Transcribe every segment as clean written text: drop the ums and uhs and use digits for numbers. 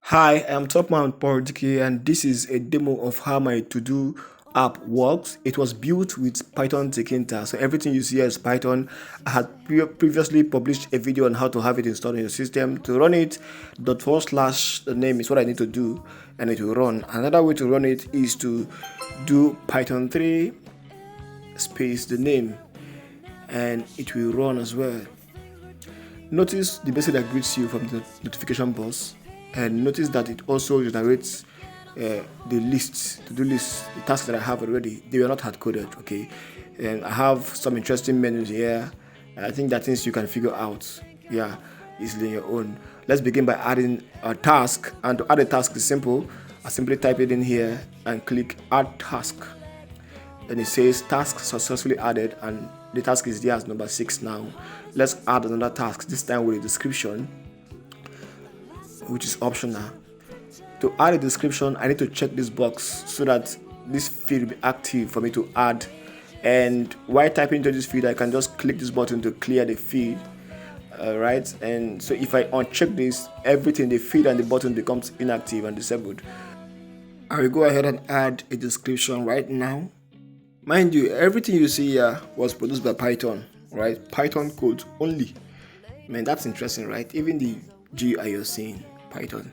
Hi, I'm Topman Paul-Dike, and this is a demo of how my To-Do app works. It was built with Python Tkinter, so everything you see here is Python. I had previously published a video on how to have it installed in your system. To run it, // the name is what I need to do, and it will run. Another way to run it is to do Python 3 space the name, and it will run as well. Notice the message that greets you from the notification box, and notice that it also generates the lists, to-do list, the tasks that I have already. They were not hard coded, okay? And I have some interesting menus here. I think that things you can figure out, yeah, easily on your own. Let's begin by adding a task, and to add a task is simple. I simply type it in here and click Add Task. Then it says task successfully added, and the task is there as number 6 now. Let's add another task, this time with a description, which is optional. To add a description, I need to check this box so that this field will be active for me to add. And while typing into this field, I can just click this button to clear the field. Right, and so if I uncheck this, everything, the field and the button, becomes inactive and disabled. I will go ahead and add a description right now. Mind you, everything you see here was produced by Python, right? Python code only. Man, that's interesting, right? Even the GUI you're seeing, Python.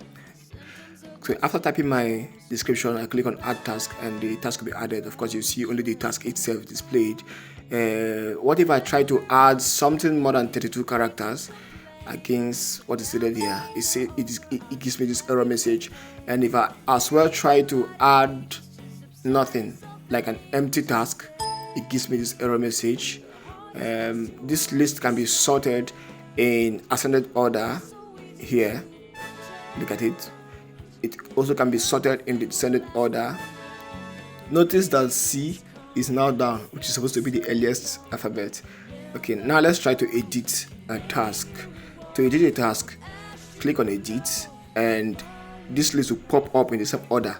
So after typing my description, I click on Add Task, and the task will be added. Of course, you see only the task itself displayed. What if I try to add something more than 32 characters against what is stated here? It gives me this error message. And if I as well try to add nothing, like an empty task, it gives me this error message. This list can be sorted in ascended order here. Look at it. It also can be sorted in the descended order. Notice that C is now down, which is supposed to be the earliest alphabet. Okay, now let's try to edit a task. To edit a task, click on edit, and this list will pop up in the same order,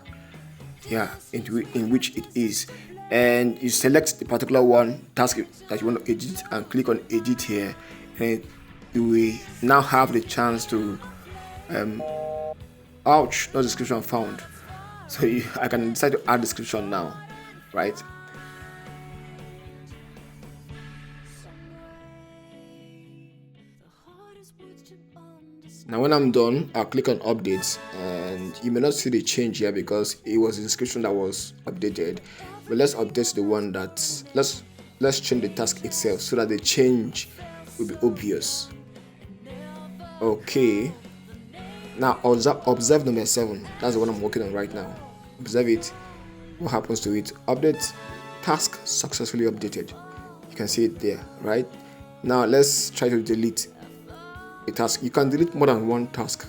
yeah, in which it is, and you select the particular one task that you want to edit and click on edit here, and you will now have the chance to ouch, no description found. So I can decide to add description now, right? Now when I'm done, I'll click on updates, and you may not see the change here because it was the description that was updated. But let's update the one that let's change the task itself so that the change will be obvious. Okay. Now observe number 7. That's the one I'm working on right now. Observe it. What happens to it? Update task successfully updated. You can see it there, right? Now let's try to delete a task. You can delete more than one task,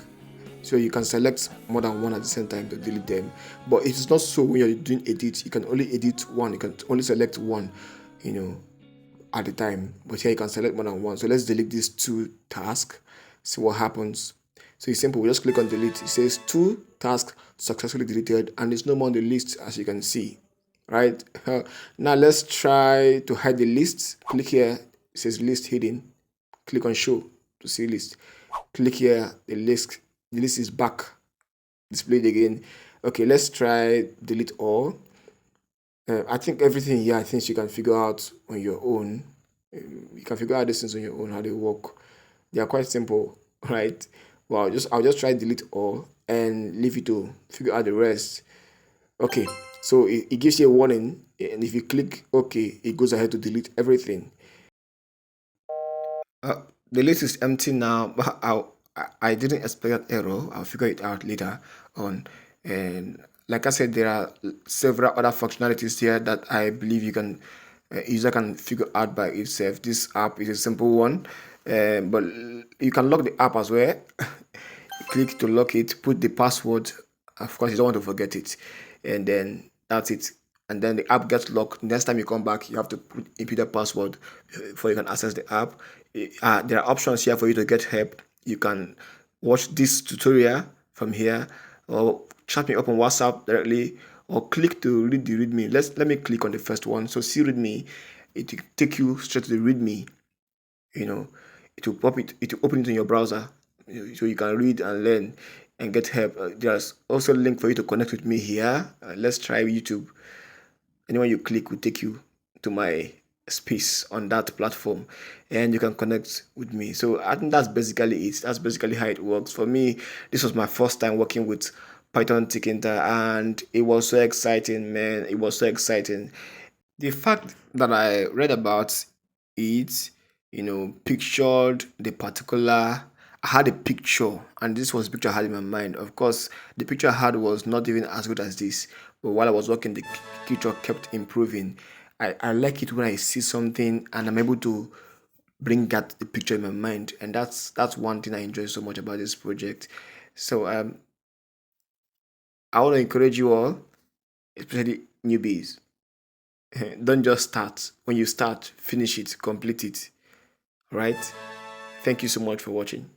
so you can select more than one at the same time to delete them. But it is not so when you're doing edit. You can only edit one. You can only select one, at a time. But here you can select more than one. So let's delete these 2 tasks. See what happens. So it's simple. We just click on delete. It says 2 tasks successfully deleted, and it's no more on the list, as you can see, right? Now let's try to hide the list. Click here. It says list hidden. Click on show to see list. Click here. The list is back, displayed again. Okay, let's try delete all. I think everything here, I think you can figure out on your own. You can figure out these things on your own, how they work. They are quite simple, right? Well, I'll just try delete all and leave it to figure out the rest. Okay, so it gives you a warning, and if you click OK, it goes ahead to delete everything. The list is empty now, but I didn't expect that error. I'll figure it out later on. And like I said, there are several other functionalities here that I believe user can figure out by itself. This app is a simple one, but you can lock the app as well. Click to lock it, put the password. Of course, you don't want to forget it, and then that's it. And then the app gets locked. Next time you come back, you have to input the password before you can access the app. There are options here for you to get help. You can watch this tutorial from here, or chat me up on WhatsApp directly, or click to read the README. Let me click on the first one. So see README. It will take you straight to the README. It will open it in your browser, so you can read and learn. and get help. There's also a link for you to connect with me here. Let's try YouTube. Anyone you click will take you to my space on that platform, and you can connect with me. So I think that's basically it. That's basically how it works. For me, this was my first time working with Python Tkinter, and it was so exciting, man. It was so exciting. The fact that I read about it, pictured the particular, I had a picture, and this was the picture I had in my mind. Of course, the picture I had was not even as good as this, but while I was working, the picture kept improving. I like it when I see something and I'm able to bring out the picture in my mind, and that's one thing I enjoy so much about this project. So I want to encourage you all, especially newbies. Don't just start. When you start, finish it, complete it. Right? Thank you so much for watching.